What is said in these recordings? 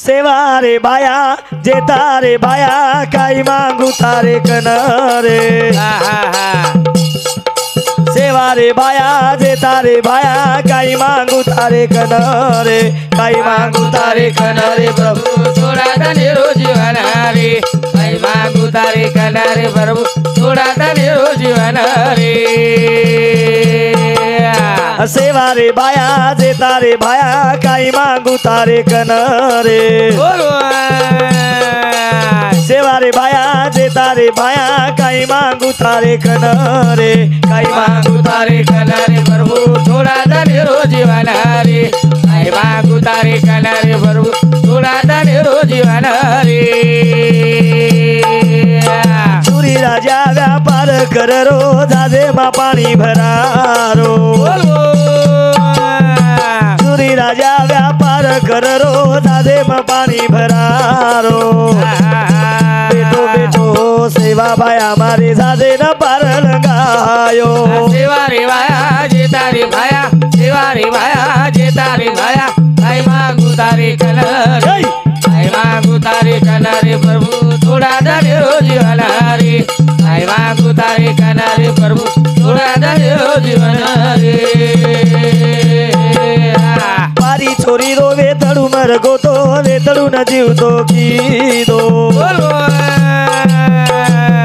सेवा रे बाया जेता रे बाया काही मागू तारे कनरे सेवा रे बाया जेता रे बाया काही मागू तारे कनरे काही मागू तारे कनरे प्रभु थोड़ा धनी जीवन रे काही मागू तारे कनरे प्रभु थोड़ा धनी जीवन रे सेवा रे बाया जेता रे बाया काही मागू तारे कनरे सेवा रे बाया जेता रे बाया काही मागू तारे कनरे काही मागू तारे कनरे प्रभु थोड़ा धनी जीवन रे काही मागू तारे कनरे प्रभु थोड़ा धनी जीवन रे सुरी राजा व्यापार कर रो जाजे मा पाणी भरारो सुरी राजा व्यापार कर रो जाजे मा पाणी भरारो बेटो बेटो सेवा बाया मारे जाजे न पार लगायो सेवा रे भाया जेता रे भाया सेवा रे भाया जेता रे भाया काही मागू तारे कनरे काही मागू तारे कनरे प्रभु थोड़ा धनी जीवन रे काही मागू तारे कनरे प्रभु थोड़ा धनी जीवन रे पारी छोरी रो वेतड़ू मर गो तो वेतड़ू न जीव तो कीदो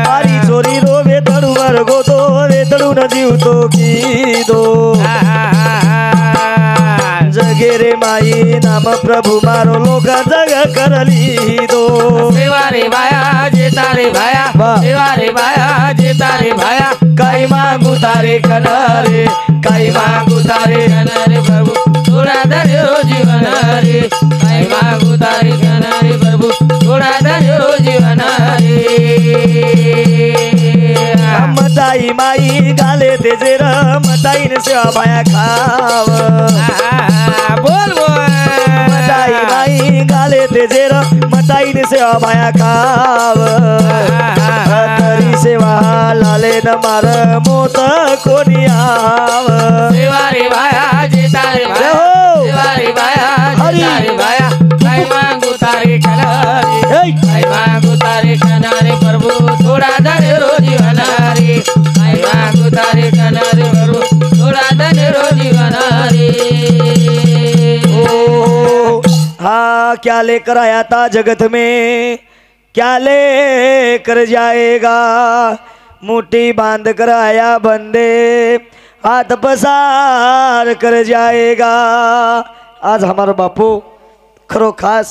पारी छोरी रो वेतड़ू मर गो तो वेतड़ू न जीव तो कीदो जगे रे माई नाम प्रभु मारो लोग जग कर लीदो सेवा रे भाया जेता रे भाया सेवा रे भाया जेता रे भाया काही मागू तारे कनरे काही मागू तारे कनरे प्रभु थोड़ा धनी जीवन रे काही मागू तारे कनरे प्रभु थोड़ा धनी जीवन रे मताई माई गाले तेजे र मताई ने सेवा बाया खाव बोल मताई माई गाले तेजे र मताई ने सेवा बाया खाव तरी सेवा लाले न मार मोत कोणी आव सेवा रे भाया जेता रे भाया सेवा रे भाया जेता रे भाया काही मागू तारे कनरे काही मागू तारे कनरे प्रभु थोड़ा धनी जीवन रे काही मागू तारे कनरे प्रभु थोड़ा धनी जीवन रे ओ हाँ क्या लेकर आया था जगत में क्या लेकर जाएगा मुट्ठी बांध कर आया बंदे हाथ पसार कर जाएगा। आज हमारा बापू खरो खास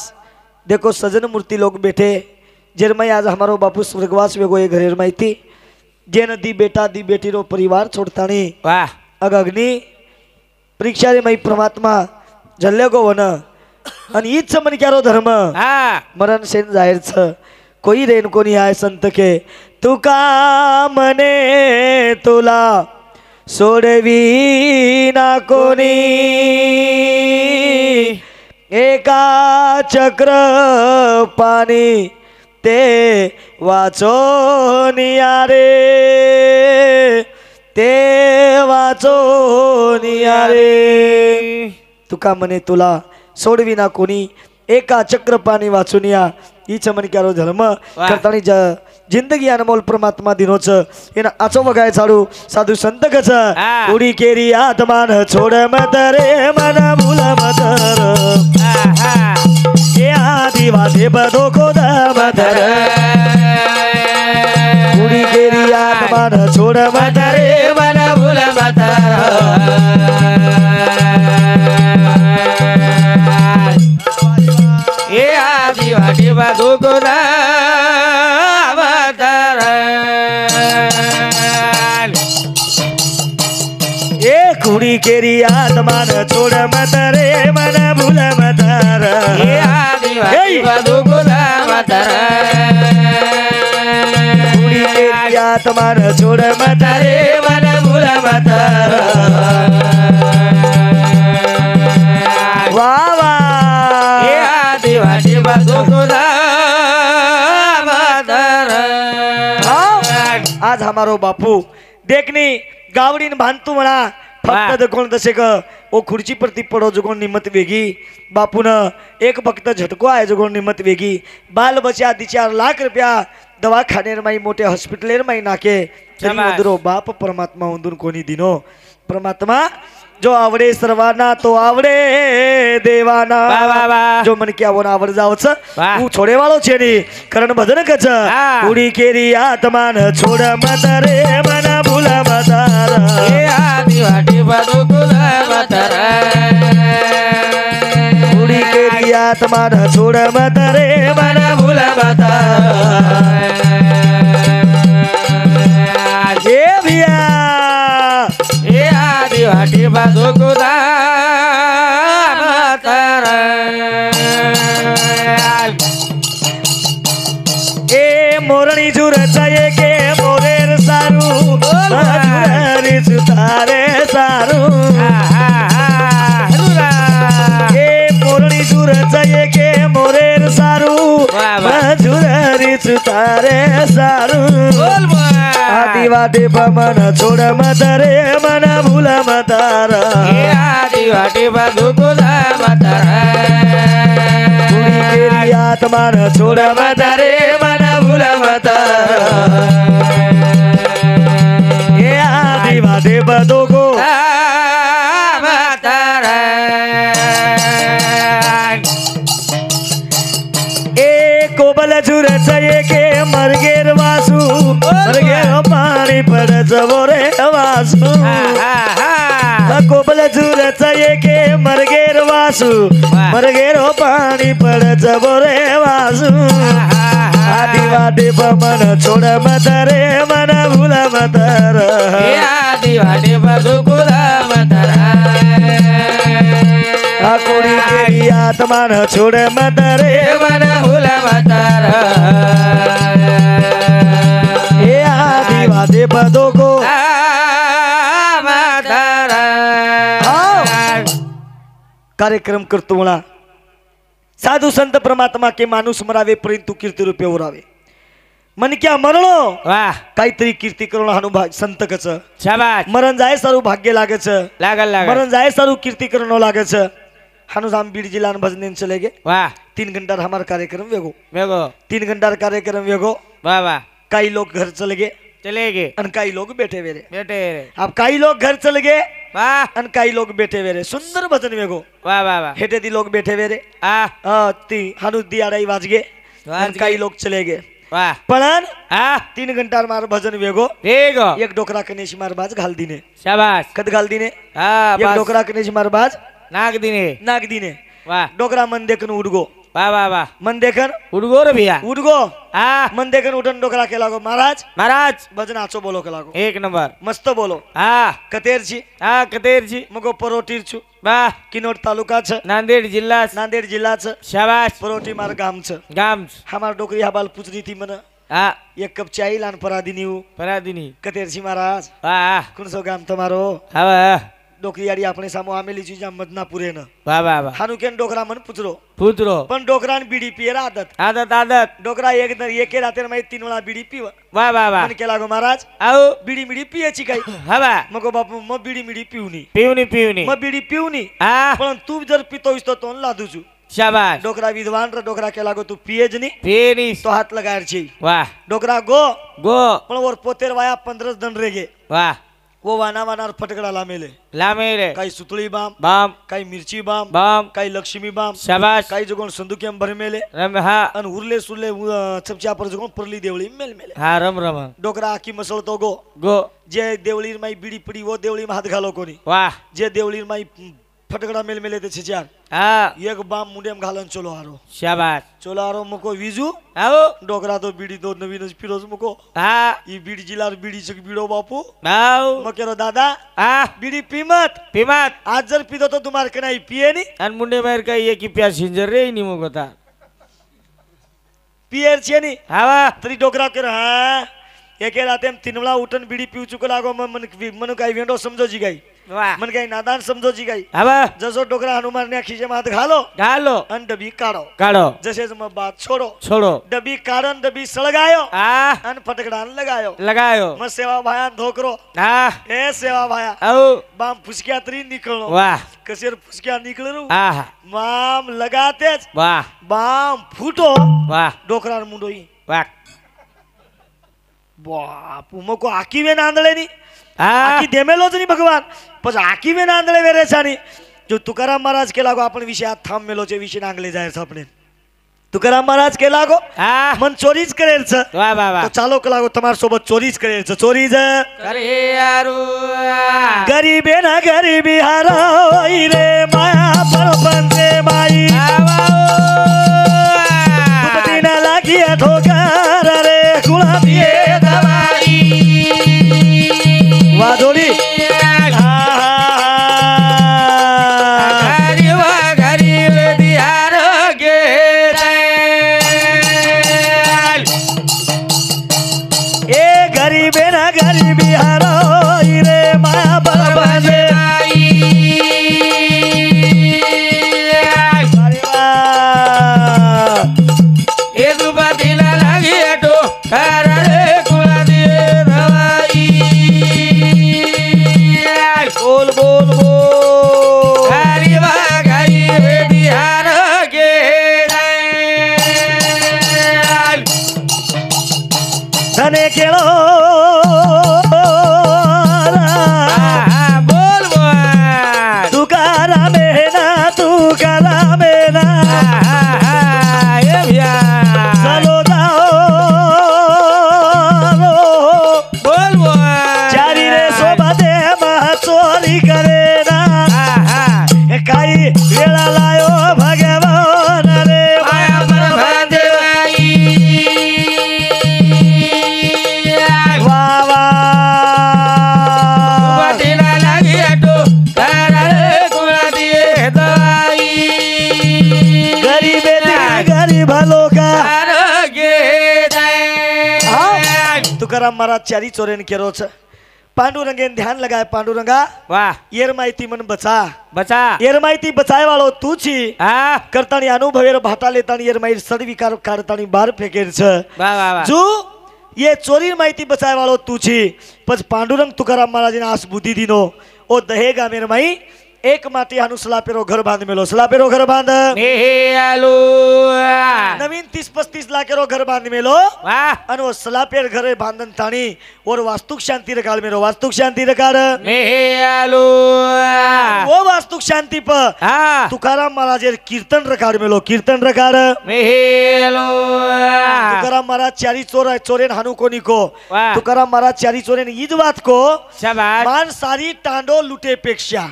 देखो सजन मूर्ति लोग बैठे जेरमई आज हमारो बापू स्वर्गवास में गोए घरेर माहिती जे दी बेटा दी बेटी रो परिवार छोड़ता नहीं वाह अग्नि परीक्षा रे मई परमात्मा झल्ले गो वन आणि हीच मन क्यारो धर्म मरण सेन जाहीर छ कोई रेन कोणी आहे संत के तुका मने तुला सोडवी ना कोणी एका चक्र पाणी ते वाचोनिया रे ते वाचोनिया रे तुका मने तुला सोडविना कोणी एका चक्र पाणी वाचुनिया हीच मन क्यारो धर्म करतानी जिंदगी अनमोल परमात्मा दिनोच एना आचो बघाय चालू साधू संत कच उडी केरी आत्मान छोड मत रे मन भूल मत ये आदि वादे बदो खोद मत रे उडी केरी आत्मान छोड मत रे मन भूल मत ये आदि वादे बदो खोद कुड़ी केरी आत्मान छोड़ मत रे मन भूल मत कुड़ी केरी आत्मान छोड़ मत रे मन भूल मत वाह वाह आदिवासी आज हमारो बापू देखनी गावडीन भांतू म्हणा फक्त कोण तसे क ओ खुर्ची परती पडो जगोन निमत वेगी बापून एक फक्त झटको आहे जगोन निमत वेगी बाल बचा 4 लाख रुपया दवाखानेर माई मोठे हॉस्पिटलेर माई नाके तरी शाबास. उदरो बाप परमात्मा उंदून कोणी दिनो परमात्मा जो आवडे सर्वांना तो आवडे देवाना वा, वा, वा. जो मन क्या वो आवड जावच वा. तू छोडे वाळो छेनी करण भजन कच हा. उडी केरी आत्मान छोड मत रे मन भूला मतार हे आदि वाटी बदुकुल मतर उडी केरी आत्मान छोड मत रे मन भूल मतर हे भिया हे आदि वाटी बदुकुल मतर ए मोरणी जुरचाये के मोरेर सारू मोरेर सुतारे सारू ए मोरणी जुरचाये के मोरेर सारू वा, वा. मजुरारी सुतारे सारू आदि वाटे पमन छोड मत रे मन भूल मतार हे आदि वाटी बदुकुल मतर उडी केली आत्मान छोड मत रे मन भूल मतार हे आदि वाटे बदोगो ए कोबल झुरच के मरगेर वासू मरगेर पाणी पडच बोरे वासू कोबल झुरच के मरगेर वासू मरगेर पाणी पडच बोरे वासू आदि वाटे पमन छोड मत रे मन भूल मतर हे आदि वाटी बदुकुल मतर आकुडी केली आत्मान छोड मत रे मन भूल मतर हे आदि वाटे पदोगो मतर कार्यक्रम करतो म्हणा साधू संत परमात्मा के माणूस मरावे परंतु कीर्ती रूपे उरावे मन क्या मरणो वाह काहीतरी कीर्ती करून हाणू संत कच शाबाश मरण जाय सारू भाग्य लागच लागल लागल मरण जाय सारू कीर्ति करण लागच हानु हम बीड़ जिला में भजन चले गए वाह 3 घंटा हमारा कार्यक्रम वेगो मेगो 3 घंटा कार्यक्रम वेगो वाह वाह कई लोग घर चले गए चले गए और कई लोग बैठे हुए रे बेटे अब कई लोग घर चले गए वाह और कई लोग बैठे हुए रे सुंदर भजन वेगो वाह वाह वाह हेटे दी लोग बैठे हुए रे ती हानु दी अढ़ाई वाज गए और कई लोग चले गए वाह पण हाँ 3 घंटा मार भजन वेगो वेगो एक डोकरा कनेश मार बाज घाल दिने शाबाश कद घाल दिने हाँ एक बस डोकरा कनेश मार बाज नाग दिने नाग दिने वाह डोकरा मन देखन उडगो वाह वाह वाह मन देखन उड़गो रे भैया उडगो हाँ मन देखन उठन डोकरा के लागो महाराज महाराज भजन आचो बोलो के लागो एक नंबर मस्त बोलो हाँ कतेर छी हाँ कतेर जी मगो परोटीर छु वाह किनोड तालुका छ नांदेड़ जिल्हा नांदेड जिल्हा छ शाबाश परोटी मार गाम छ गाम हमार डोकरी हबाल पुचरी थी मन हाँ एक कप चाय लान परादिनीऊ परादिनी कतेर छी महाराज वाह कुण सो गाम तमारो वाह डोकरी आडी આપણે સામો આમેલી છે જ્યાં મદનાપુરે ન वाह वाह वाह હાનું કેન ડોકરા મન પૂછરો पुत्रो પણ ડોકરાન બીડી પીએ આદત आदत आदत ડોકરા એકે રાતે માં 3 વેળા બીડી પીવા वाह वाह वाह મન કે લાગો મહારાજ आओ બીડી મીડી પીએ છી કાઈ हवा મગો બાપુ મ બીડી મીડી પીવની पीवनी पीवनी મ બીડી પીવની हाँ પણ તું જર પીતો હોઈસ તો તોન લાદુ છું शाबाश ડોકરા વિદ્વાન ર ડોકરા કે લાગો તું પીએ જ ની पेनिस તો હાથ લગાયર છે वाह ડોકરા ગો गो પણ ઓર પોતેર વાયા 15 દન રેગે वाह वो वाना वानार फटकड़ा लामेले लामेरे काही सुतळी बाम बाम काही मिरची बाम बाम काही लक्ष्मी बाम शाबाश काही जगोन संदुकेम भरमेले रम हाँ अन उरले सुरले चपच्या पर जगोन परली देवळी मेल मेले हाँ रम रम डोकरा आखी मसळतो गो गो जे देवळीर माई बीडी पडी वो देवळी हात घालो कोणी वाह जे देवळीर माई फटकड़ा मेल मेले ते छचार हाँ एक बाम मुंडेम घालन चलो हारो शाबाश चलो हारो मको विजू आओ डोकरा तो बीडी तो नवीनच पिरोज मको हाँ ई बीडी जिलार बीडी चक बीडो बापू आओ मकेरो दादा हाँ बीडी पीमत पिमात आज जर पितो तो तुम्हारे के नहीं पिए नहीं अन मुंडे मार का ये की प्यास सिंजर रे नहीं मुको था पियर छे नहीं हवा तरी डोकरा कर हाँ एके राते हम 3 वेळा उठन बीडी पिऊ चुको लागो मन मन काय वेंडो समजो जी गई વાહ મને કઈ નાદાન સમજો જી કઈ હવે જસો ડોકરા હનુમાન ને ખીચે માં ઘાલો ગાલો અને ડબી કાઢો કાઢો જશે તમે બાત છોડો છોડો ડબી કાઢો ને ડબી સળગાયો આ અને ફટકડા લગાયો લગાયો મત સેવા ભાયા ધોકરો હા એ સેવા ભાયા આવ બામ ફુસક્યા ત્રી નીકળો વાહ કસેર ફુસક્યા નીકળરું આહા મામ લગાતે જ વાહ બામ ફૂટો વાહ ડોકરા મુંડો ઈ વાહ બાપ મકો આકી વે નાંદળે ની હા આકી દેમેલો જ ની ભગવાન પછી આકી વે નાંદળે વેરે છાની જો તુકારામ મહારાજ કે લાગો આપણ વિશે હાથ થામ મેલો છે વિશે નાંગલે જાય છે આપણે તુકારામ મહારાજ કે લાગો હા મન ચોરી જ કરેલ છે વાહ વાહ વાહ તો ચાલો કે લાગો તમાર સોબત ચોરી જ કરેલ છે ચોરી જ કરે યારું ગરીબે ના ગરીબી હારાઈ રે માયા પરપંચે માઈ તુપતી ના લાગી ઠોકર રે ગુલાબી વાદોડી એ ગરીબે ના ગરીબી હારાઈ રે માયા પરપંચે બોલ બોલ બોલ ધને કેળો તુકારા મેના ચલો જાઓ ચારી રે શોભા દે માં ચોરી કરે ના કાઈ વેળા લાયો ભગવાન રે વાહ વાહ ગરીબે ગરીબ લોકા તુકારામ મહારાજ ચારી ચોરેન કેરો છે પાંડુરંગે ધ્યાન લગાય પાંડુરંગા વાહ યેર માહિતી મન બચા બચા યેર માહિતી બચાય વાળો તું છી હા કરતાની અનુભવેર ભાટા લેતાની યેર માહિતી સડવિકાર કાઢતાની બહાર ફેંકેર છે વાહ વાહ વાહ જો ये चोरी माहिती बचाय वालो तू छी पछ पांडुरंग तुकाराम महाराज ने आस बुद्धि दीनो ओ दहेगा मेरे माई एक माटी हानु सलापेरो घर बांध मेलो सलापेरो घर बांध नवीन 30-35 लाखेरो घर बांध मेलो वाह अन वो सलापेर घरे बांधन ताणी और वास्तुक शांति रखाड़ मेरो वास्तुक शांति रखाड़ वो वास्तुक शांति पर हाँ तुकाराम महाराज कीर्तन रखाड़ मेलो कीर्तन रखाड़ तुकाराम महाराज चारी चोरेन हानु कोनी को वाह तुकाराम महाराज चारी चोरेन ईद बात को शाबाश मान सारी टांडो लुटे पेक्षा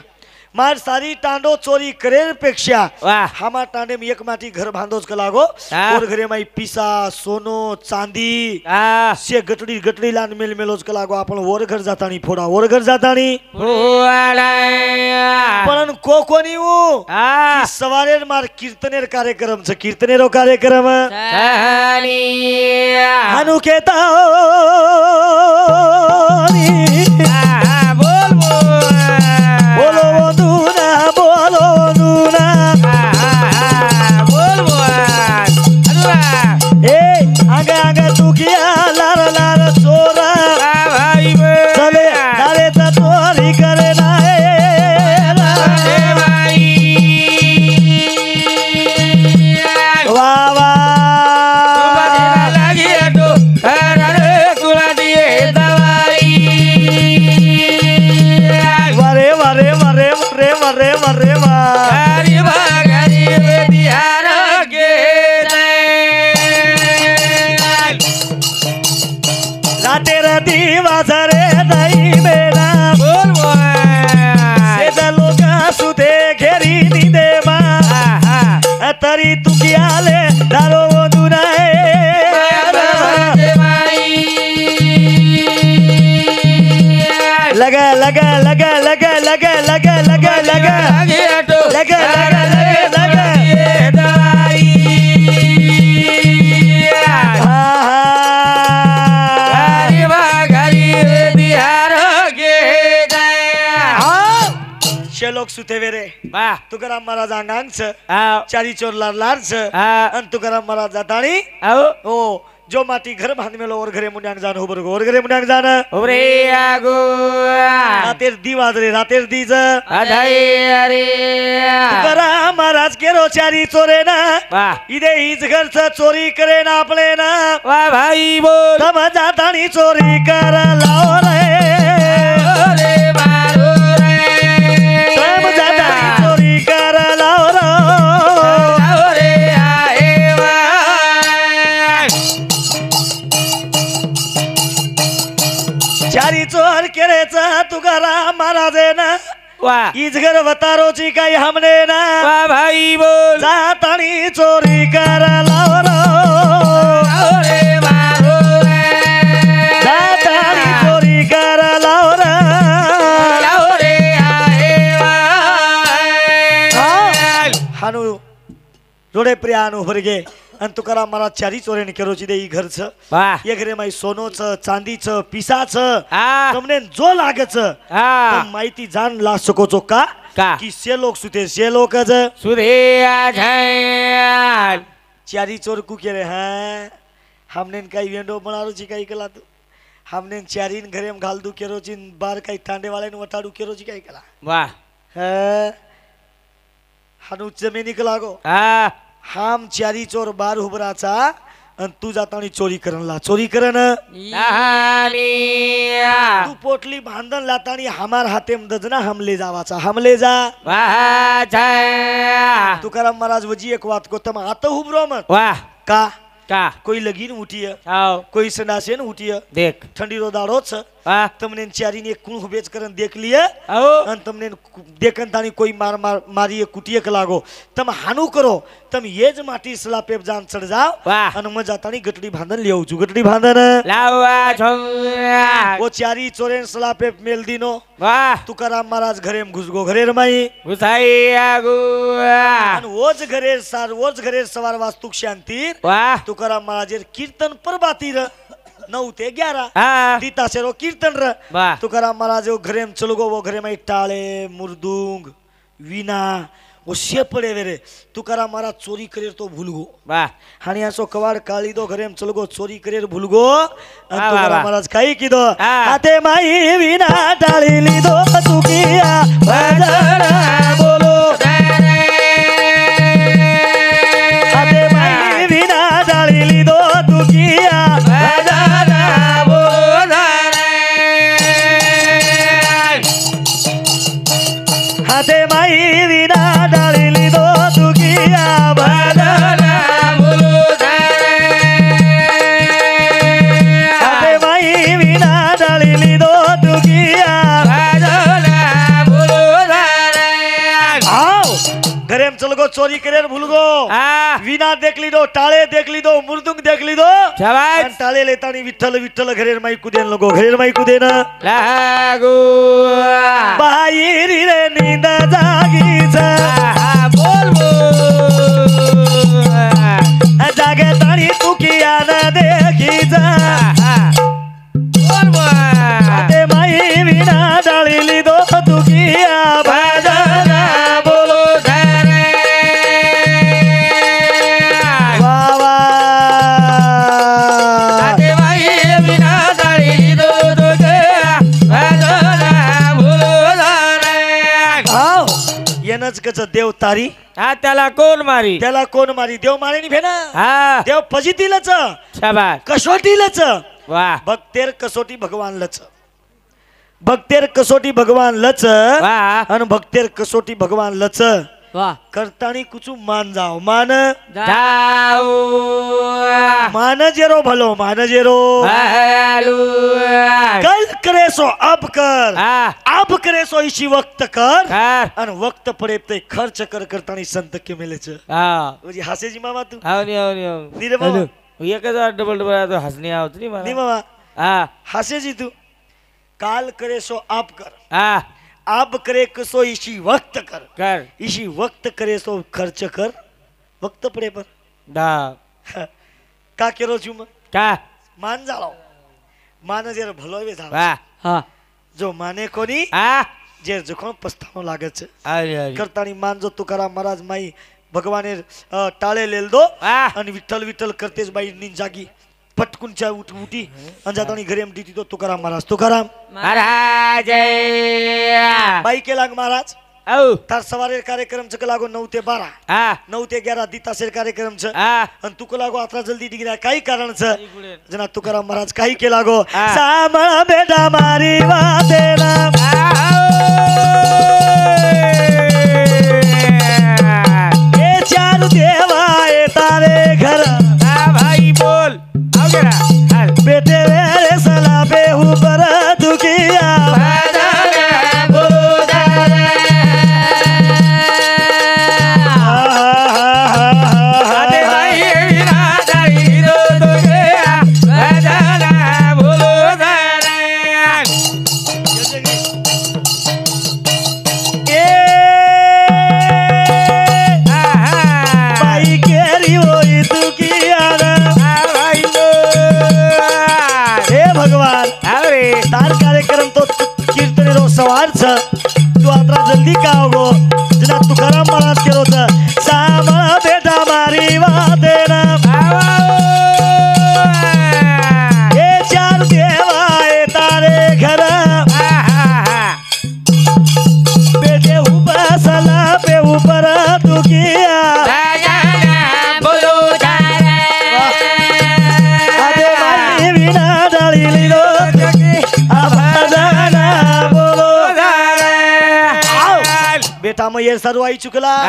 मार सारी टांडो चोरी करेर पेक्षा वाह हमा टांडे में एक माटी घर बांधोज कलागो हाँ। और घरे में पीसा सोनो चांदी हाँ से गटड़ी गटड़ी लान मेल मेलोज कलागो आपण और घर जातानी फोड़ा और घर जातानी पण को कोनी हूँ हाँ सवारे मार कीर्तनेर कार्यक्रम छे कीर्तनेरो कार्यक्रम हानु केता बोलो दूना बोलो दूना ए आगे आगे तू किया लार लार चोरा चले नारे ता चोरी करे ना वाह वाह वरे वरे वरे वरे वरे वरे राते राती वाजरे दई बेना लोका सुधे घेरी निंदे मा तरी तू कियाले दारो दुनाए लगा लगा लगा लगा लगा लगा लगा लगा लगा लगा लोक सुते वेरे वा तुकाराम महाराज अंगांग छ आओ चारी चोर लार लार छ आ अन तुकाराम महाराज जाताणी आओ ओ जो माटी घर बांध मेलो और घरे मुंड्यांग जान हो बरगो और घरे मुंड्यांग जान उबरे आगो रातेर दी वाजरे रातेर दीज अधाई अरे तुकाराम महाराज केरो चारी चोरे ना वा इदे हीच घरचं चोरी करे ना आपले ना वा भाई बोल तम जातानी चोरी कर लाव रे रे मारो रे तम जातानी चोरी कर लाव रे आओ रे आए वा चारी चोर केरेचा तुकाराम महाराज ना वा हीच घर वतारोची काही हमने ना वा भाई बोल जातानी चोरी कर लाव रे आओ रे मारो रे जातानी चोरी कर लाव रे आओ रे आए वा हानू जोडे प्रियानु भरगे आणि तुकाराम महाराज चारी चोरेने केरोची दे घरचं वा ये घरे माई सोनोचं चांदीचं पिसाचं आ તમને જો લાગે છે आ માહિતી જાણ લા શકો છો કા का કે સે લોક સુતે સે લોક જ सुधे आझाय ચારી ચોર કુ કે રે હા हमने काही वेंडो बनारो ची काही कला तू हमने चारीन घरे में घाल दू केरो ची बार काही तांडे वाले ने वटाडू केरो ची काही कला वाह है हानू जमिनी कला गो आ हम चारी चोर बार उभराचा आणि तू जातानी चोरी करनला चोरी करन नहानिया तू पोटली बांधन लातानी हमार हाते में दजना हमले जावाचा हमले जा वाह छाया तुकाराम महाराज वजी एक बात को तम आता उभरो मत वाह का का कोई लगीन उठी है आओ कोई सनासेन उठी है देख ठंडी रो दाड़ो छ वाह तमने चारी ने कुण बेच करन देख लिए आओ અને તમને દેખન તાણી કોઈ મારી કુટીએ કલાગો તમે હાનું કરો તમે એ જ માટી સલાપે જાન ચડ જાઓ વાહ અને મજા તાણી ગટડી ભાંધન લેવું છું ગટડી ભાંધન लावा छोंगा ઓ ચારી ચોરેન સલાપે મેલ દીનો वाह તુકારામ મહારાજ ઘરે ઘુસગો ઘરે રમાઈ घुसाई आगो અને ઓજ ઘરે સાર ઓજ ઘરે સવાર વાસ્તુક શાંતિ वाह તુકારામ મહારાજેર કીર્તન પર બાતી र 9 ते 11 हाँ દીતા શેરો કીર્તન र वाह तुकाराम महाराज घरे में चलो गो वो घरे में टाळे मुर्दुंग वीणा वो शे पड़े वेरे तुकाराम महाराज चोरी करे तो भूल गो वाह हानिया सो कवाड़ काली दो घरे में चलो गो चोरी करे भूल गो वाह, तुकाराम वाह। महाराज काई की दो हाँ। हाथे माई वीणा टाळी ली दो तुकिया भजन बोलो हाथे माई वीणा टाळी ली दो तुकिया भजन हाथे माई वीणा टाळी ली दो तुकिया भजन हाथे माई वीणा टाळी ली दो तुकिया आओ घरे में चल गो चोरी करे भूल गो वीणा देख ली दो टाळे देख ली दो मुर्दुंग देख ली दो शाबाश आणि टाळे लेतानी विठ्ठल विठ्ठल घरेर माई कुदेन लोगो घरेर माई कुदेन लागो बाहेर रे नींद जागीचा बोल जागे ताणी तुकिया न देखीचा बोल हाते माई वीणा टाळी ली दो तुकिया भजन बोलो वा वा आओ येनच कच देव तारी हा त्याला कोण मारी त्याला कोण मारी देव मारेनी भेना हा देव फजितीलच शाबास कसोटीलच वाह भक्तेर कसोटी भगवान लच भक्तेर कसोटी भगवान लच वाह आणि भक्तेर कसोटी भगवान लच वाह करतानी कुछ मान जाओ मान जाऊ मान जेरो भलो मान जेरो भालू कल करे सो अब कर हा अब करे सो इसी वक्त कर कर आणि वक्त पडे ते खर्च कर करतानी संत के मिलेच हा म्हणजे हासेजी मामा तू आवनी आवनी नी रे मामा एकच डबल डबल तो हसणी आवत नाही नी मला मामा हा हासेजी तू काल करे सो आप कर हा अब करे सो इसी वक्त कर कर इसी वक्त करे सो खर्च कर वक्त पडे पर दा का केरो छू मग का मान जाळो मान जर भलो वे झाला वाह हा जो माने कोणी हा જે જખણ પસ્તાનો લાગે છે હરી હરી કરતાની માનજો તુકારામ મહારાજ માઈ ભગવાને ટાળે લેલ દો વાહ અને વિઠ્ઠલ વિઠ્ઠલ કરતે જ બાઈ ની જાગી પટકુન ચા ઉઠી અંજાતાની ઘરે એમ દીધી તો તુકારામ મહારાજ તુકારામ મહારાજ બાઈ કે લાગ મહારાજ ઓ તાર સવારે કાર્યક્રમ છે કે લાગો 9 થી 12 હા 9 થી 11 દીતા શેર કાર્યક્રમ છે હા અને તું કે લાગો આટલા જલ્દી ડીગરા કઈ કારણ છે જના તુકારામ મહારાજ કઈ કે લાગો હા. સાંભળ બેટા મારી વાતે ના એ ચાર દેવાય તારે ઘર હા ભાઈ બોલ આવજે ના હાલ બેટે રે સલા બે ઉપર દુખિયા બાઈ કેરી હોય દુખિયા હે ભગવાન તાર કાર્યક્રમ તો કીર્તન નો સવાર છે તું આટલા જલ્દી કા આવગો જના તુકારામ મહારાજ કેરો છે સાંભળ બેટા મારી વાતે ના એ ચાર દેવાય તારે ઘર બેટે ઉપર સલા બે ઉપર દુખિયા આદે મારી વિના ડાળી લીધો આ ભજના બોલો બેટા મયર સારું આવી ચુકલા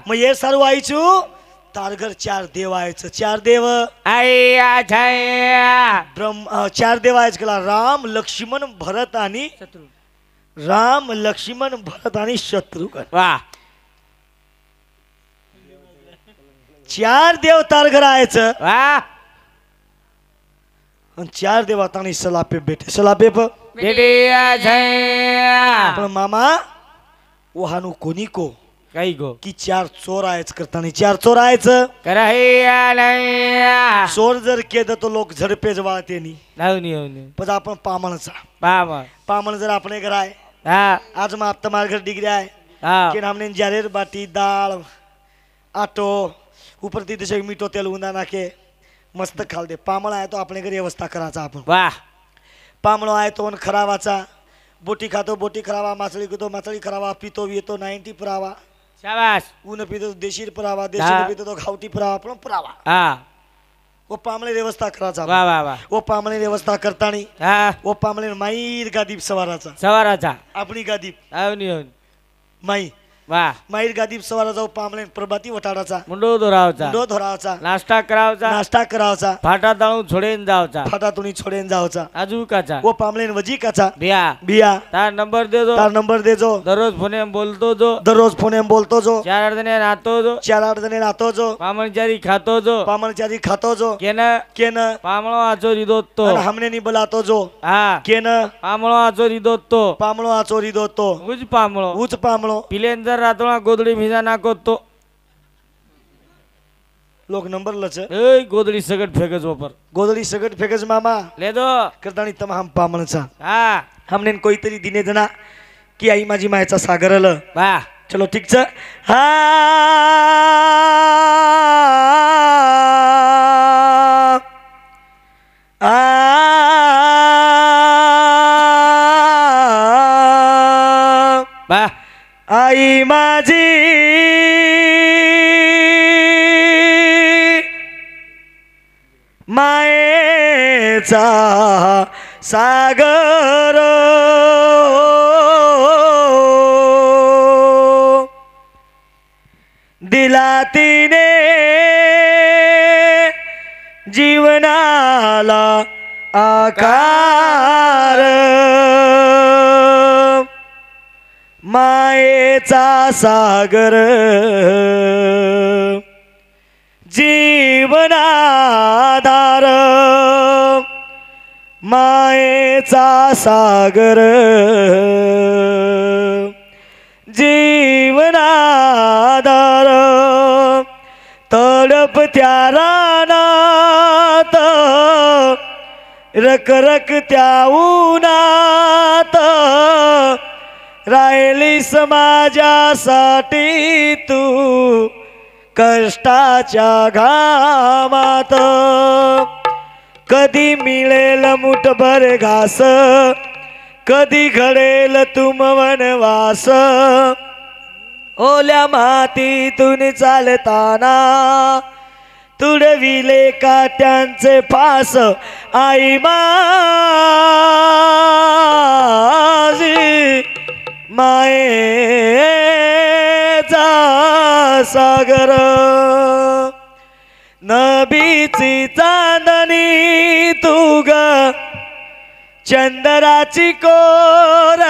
મયર સારું આવી છું તાર ઘર ચાર દેવ આવે છે ચાર દેવ ચાર દેવ આવે છે કલા રામ લક્ષ્મણ ભરત અને રામ લક્ષ્મણ ભરત અને શત્રુઘ્ન વાહ ચાર દેવ તાર ઘર આવે છે વાહ અને ચાર દેવ તાની સલાપે બેઠે સલાપે પણ મામા ઓહાનું કોની કો કઈ ગો की चार चोर आहेच करताना चार चोर आहेच चोर जर केलं तर लोक झडपे जवाते नी पण आपण पामणचा पामण जर આપણે घर आहे आज માં તમાર ઘર ડીગરી आहे કે નામને જારેર બાટી દાળ આટો ઉપરથી દેશે મીઠો તેલ ઉંદા નાખે मस्त खाल दे पामण आहे तो આપણે ઘરે व्यवस्था करायचा आपण वाह पामणो आहे तो खरावाचा बोटी खातो बोटी खरावा मासळी खातो मासळी खरावा पितो येतो 90 पुरावा शाबाश ऊन पीतो देशी पुरावा देशी पीतो तो घावटी पुरावा पण पुरावा हाँ वो पामळे व्यवस्था करायचा वाह वाह वाह वो पामळे व्यवस्था करतानी हाँ वो पामळे माईर गादीप सवाराचा सवाराचा आपली गादीप आवनी माई वाह माईर गादीप सवाराचा पामळे प्रभाती वटाडाचा मुंडो धरावचा मुंडो धरावाचा नाश्ता करावचा नाश्ता करावाचा फाटा दाळून छोडेन जावचा फाटातुनी छोडेन जावचा आजूकाचा वो पामळे वजीकाचा बिया बिया तार नंबर दे दो तार नंबर देजो दररोज फोने बोलतो जो दररोज फोने बोलतो जो 4 जणे राहतो जो 4-8 जणे राहतो जो पामणचारी खातो जो पामणचारी खातो जो केन केन पामळो आचो रिदोतो आणि हमने नी बोलातो जो हा केन पामळो आचो रिदोतो पामळो आचोरी दोतो उज पामळो उच पामळो पिलेंजर रातोळा गोदडी भिजा नाकोतो लोक नंबर लच ए गोदडी सगट फेकच वापर गोदड़ी सगट फेकज मामा ले दो करतानी तमाम पामणचा हा हमने कोई तरी दिने जना की आई माझी मायचा सागरल चलो वाह ठीक छ हा आ वाह आई माझी मायेचा सागर दिला तिने जीवनाला आकार मायेचा सागर जीवनाधार मायेचा सागर जीवनाधार तडपत्या रानात रखरख त्या उन्हात राहिलीस माझ्यासाठी तू कष्टाच्या घामात कधी मिळेल मुठभर घास कधी घडेल तुम वनवास ओल्या मातीतून चालताना तुडविले काट्यांचे फास आई माझी मायेचा सागर नबीची चांदणी तू ग चंदराची कोर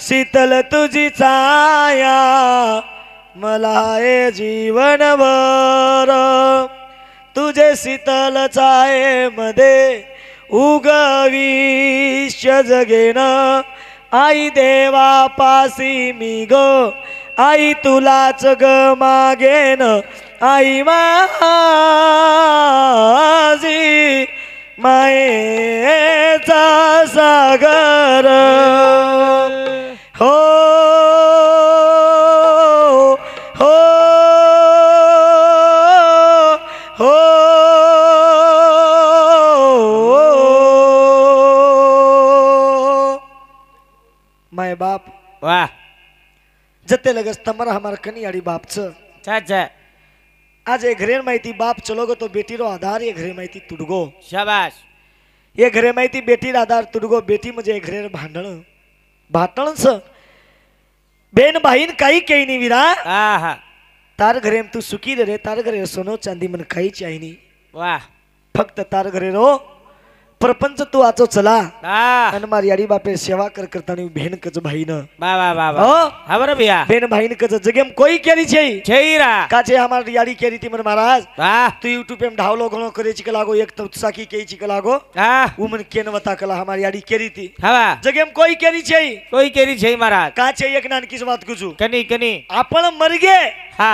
शीतल तुझी छाया मला हे जीवनभर तुझे शीतल छायेमध्ये उगविष्य जगेन आई देवा पासी मी ग आई तुलाच ग मागेन आई माझी मायेचा सागर हो हो हो माय बाप वाह जते लगस तमरा हमार कनी आड़ी बाप छ अच्छा आज एक घरे माहिती बाप चलोगो तो बेटी रो आधार ये घरे माहिती तुडगो शाबाश ये घरे माहिती बेटी आधार तुडगो बेटी म्हणजे एक घरे भांडण भाटण स बेन भाईन काही काही नाही विरा आहा तार घरे तू सुखी रे तार घरे सोनो चांदी मन काही चाही नाही वाह फक्त तार घरे रो प्रपंच तू आचो चला आ आणि मारी आडी बापे सेवा कर करतानी भेन कच भाईन वाह वाह वाह हो हा बरं भैया बेन भाईन कच जगेम कोई केरी छे छैरा काचे हमार याडी केरी ती मन महाराज वाह तू यूट्यूब पे ढावलो घणो करे चिक लागो एक तो साकी केई चिक लागो आ उमन केन वता कला हमारी याडी केरी थी हवा जगेम कोई केरी छे कोई केरी छै महाराज काचे एक नानकीच बात कुजू कनी कनी आपण मरगे हा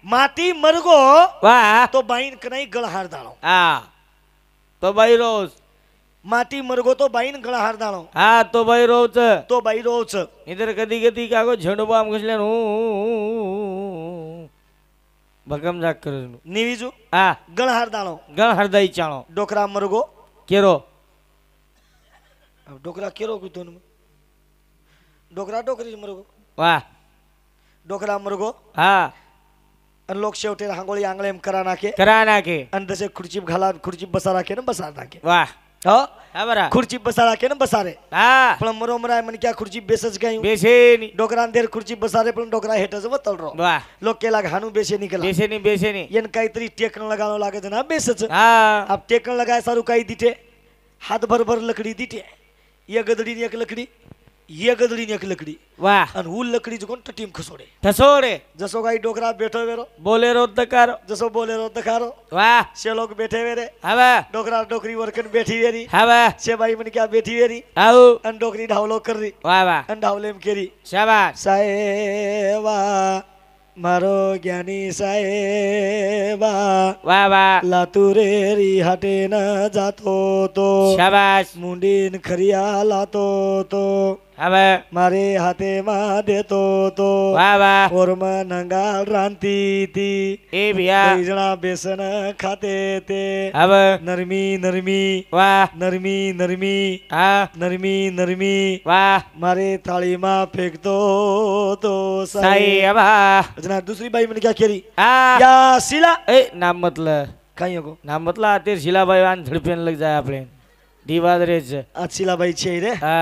माती मरगो वाह तो बाईन कनाई गळहार दाळो आ तो बाई रोज माती मरगो तो बाईन गळहार दाळो हा तो बाई रोज तो बाई रोच इधर कधी कधी कागो झेंडू बाम घुसल्यान भगम जाग कर निविजू आ गळहार दाळो गण हरदई चाणो डोकरा मरगो केरो डोकरा केरो कुतून डोकरा डोकरी मरगो वाह डोकरा मरगो हा आणि लोक शेवटे रांगोळी आंगळेम करा नाके करा ना के आणि तसे खुर्ची घाला खुर्ची बसा राखे ना बसा नाके वाह हो हा बरा खुर्ची बसा राखे ना बसा रे हा पण मरो मराय मन क्या खुर्ची बेसच गई बेसेनी डोकरान देर खुर्ची बसा रे पण डोकरा हेटच वतल रो वाह लोक केला घाणू बेसे निकला बेसेनी बेसेनी येन काहीतरी टेकन लगानो लागत ना बेसच हा अब टेकन लगाय सारू काही दिटे हात भर भर लकड़ी दिटे ये गदड़ी ने एक लकड़ी ये गदड़ी ने एक लकड़ी वाह आणि हुल लकड़ी जकोन टीम खसोडे ठसोडे जसो काही डोकरा बैठो वेरो बोलेरो दकारो जसो बोले रो दखारो वाह से लोग बैठे वेरे हवा डोकरा डोकरी वर्कन बैठी वेरी हवा से बाई मन क्या बैठी वेरी आओ अन डोकरी ढावलो कर रही वाह वाह अन ढावलेम केरी शाबाश साहेबा मारो ज्ञानी साहेबा वाह वाह लातुरेरी हाटे न जातो तो शाबाश मुंडीन खरिया लातो तो हवा मारे हाते मा देतो तो वाह वाह और नंगाल रांती ती ए भैया जणा बेसन खाते ते हवा नरमी नरमी वाह नरमी नरमी हा नरमी नरमी वाह मारे थाळी मा फेकतो तो साई हवा जना दुसरी बाई म्हणे क्या केली आ या शिला ए नाम मतलं काही नको नाम मतलं ते शिलाबाई आन झडपेन लग जाय आपले दिवादरेच आज शिला बाई छे रे हा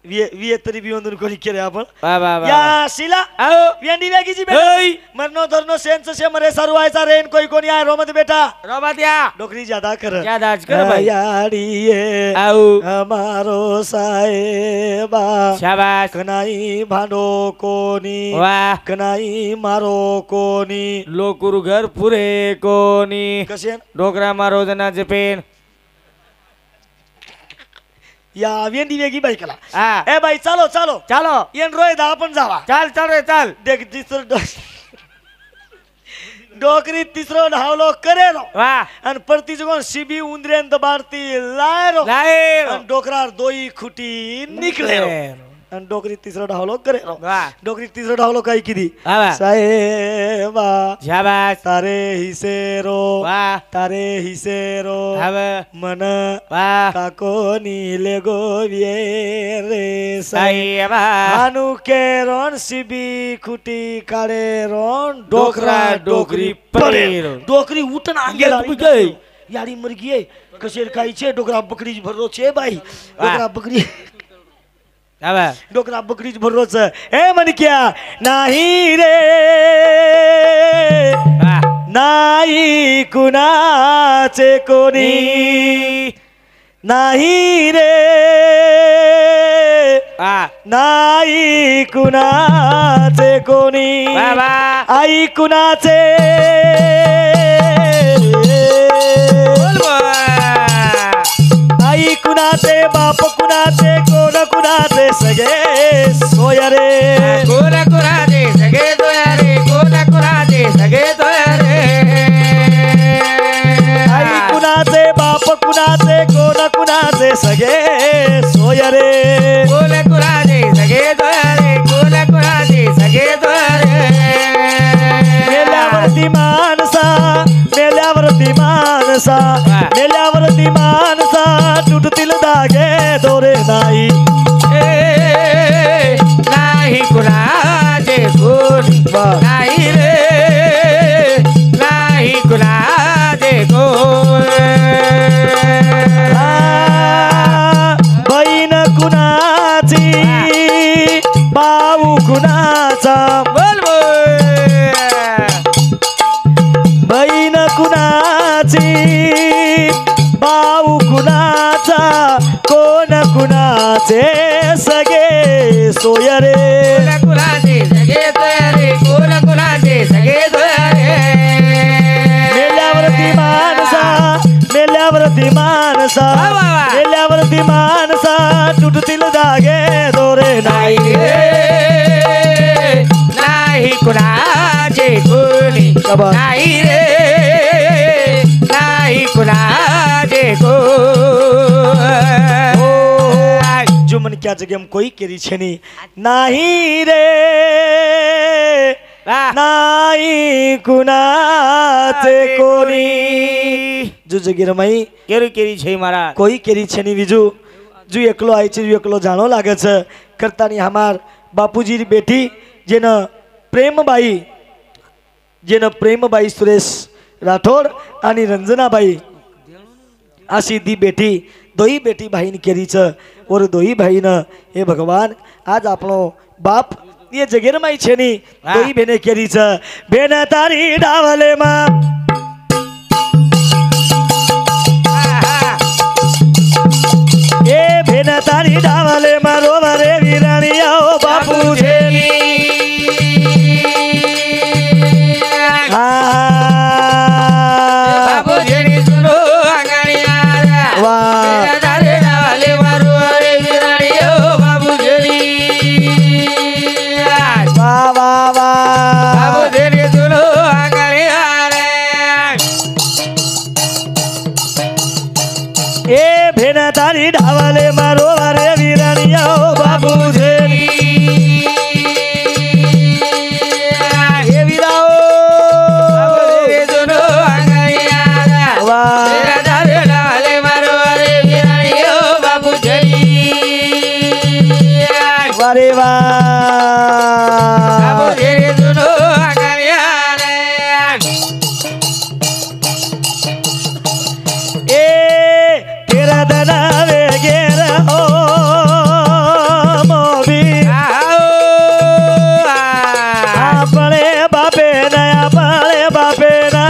विये तरी बिवंदून कोणी केले आपण वाह वाह वाह या शिला आओ वेंडी वेगीची ओय. बेटा मरनो धरनो सेंस से मरे सरवायचा रेन कोई कोणी आहे रोमत बेटा रोबात या डोकरी ज्यादा कर क्या दाज कर भाई याडिये आओ हमारो साहेबा शाबाश कनाई भांडो कोणी वाह कनाई मारो कोणी लोकुरु घर पुरे कोणी कसे डोकरा मारो जनाचे पेन या वेंडी वेगी बाई कला हा ए बाई चालो चालो चालो येन रोय दा आपण जावा चाल चाल रे चाल देख तिसरं डोकरी तिसरं ढावलो करेलो वाह आणि परती जगोन शिबी उंदरेन दबारती लायरो लाए आणि डोकरार दोई खुटी निकले आणि डोकरी तिसरा ढावलो करे वाह डोकरी तिसरा ढावलो काय किती वाह साहेबा शाबास तारे हिसेरो वाह तारे हिसेरो हव मन वाह काकोनी ले गोविये रे साईबा आनु के रोन सिबी खुटी काळे रोन डोकरा डोकरी पडे डोकरी उठन आंगेला यारी मुर्गी आहे कशेर खायचे डोकरा बकरी भररो छे बाई डोकरा बकरी हव डोकरा बकरीच भररोच ए मनक्या नाही रे वाह नाही कुणाचे कोणी नाही रे वाह नाही कुणाचे कोणी वाह वाह आई कुणाचे बोल बोल आई कुणाचे बाप कुणाचे कोण कुणाचे सगळे सोय रे कोरा कोरा दे सगे दोया रे कोरा कोरा दे सगे दोया रे आई कुणाचे बाप कुणाचे कोण कुणाचे सगळे सोय रे कोरा कोरा दे सगे दोया रे कोरा कोरा दे सगे दोया रे मेल्यावरती माणसा मेल्यावरती माणसा मेल्यावरती माणसा तुटतील धागे दोरे नाही नाही कुणाचे कोण नाही रे नाही कुणाचे कोण बहीण कुणाची भाऊ कुणाचा बोल बोल बहीण कुणाची भाऊ कुणाचा कोण कुणाचे सगळे सोय रे कोरा कोरा दे सगे दोया रे कोरा कोरा दे सगे दोया रे मेल्यावरती माणसा मेल्यावरती माणसा वा, वा, वा. मेल्यावरती माणसा तुटतील धागे दोरे नाही नाही रे नाही कुणाचे कोणी शाबास. नाही रे नाही कुणाचे कोण जो मन क्या जगह कोई केरी छेनी नाही रे वाह. नाही कुणाचे कोणी जो जगीर माई केरी केरी છે મારા कोई केरी छेनी विजू जो एकलो आई છે એકલો જાણો લાગે છે કરતાની हमार बापूजी बेटी જેને પ્રેમબાઈ સુરેશ રાઠોડ आणि रंजनाबाई अशी दी बेटी दोही बेटी बहीण केरी छ और दोही बहीण हे भगवान आज आपणो बाप ये जगेर माई छेनी दोही बेने केरी छ बेन तारी डावले मा ए बेन तारी डावले मा रोवरे वीराणिया ओ बापू छेनी બાબુ જેની સુનો આંગણિયા વાહ તારે ડાલે મારો રે વિરાણીઓ બાબુ જેની વાહ વાહ વાહ બાબુ જેની સુનો આંગણિયા રે ए भेन तारी ढावले मारो रे वीराणिया ओ बाबू छेनी ए वीराओ બાબુ જેની સુનો આંગણિયા वाह તારે ડાલે મારો રે વિરાણીઓ બાબુ જેની वारे બાબુ वाह જેની સુનો આંગણિયા રે ए तेरा दना वे गेरा ओ मोबी आपणे बापे ना आपणे बापे ना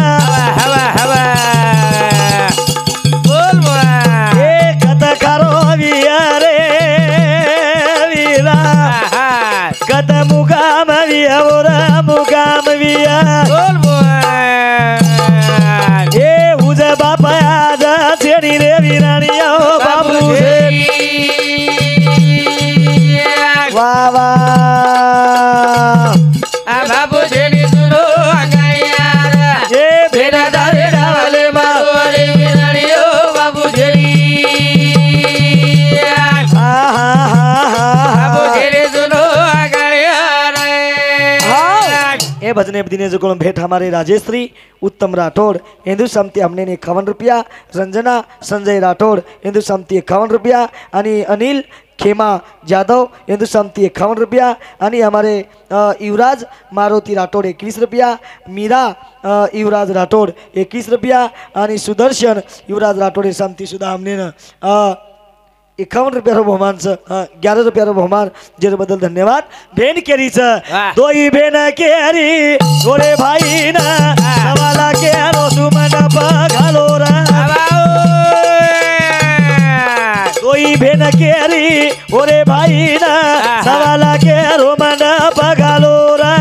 ए कत करो विया रे वीरा कत मुकाम विया ओरा मुकाम विया ए उज बापा आज छेनी रे वीराणिया ओ बाबू छेनी वाह वाह ए भेना दारे डावले मा हा हा हा हा भजने दिने जो भेंट हमारे राजेश्री उत्तम राठौड़ हिंदू समती हमने 51 रुपया रंजना संजय राठौड़ हिंदू समती 51 रुपया आणि अनिल खेमा जाधव हिंदू समती 51 रुपया आणि हमारे युवराज मारुति राठौड़ 21 रुपया मीरा युवराज राठौड़ 21 रुपया आणि सुदर्शन युवराज राठौड़ समती सुद्धा हमने 51 रुपया बहुमान 11 रुपया बहुमान बदल धन्यवाद भेन केरीचं वाह. दोई भेन केरी गोरे भाई ना सवाला केरो सुमन पघालो रा दोई भेन केरी ओरे भाई ना सवाला केरो मन पघालो रा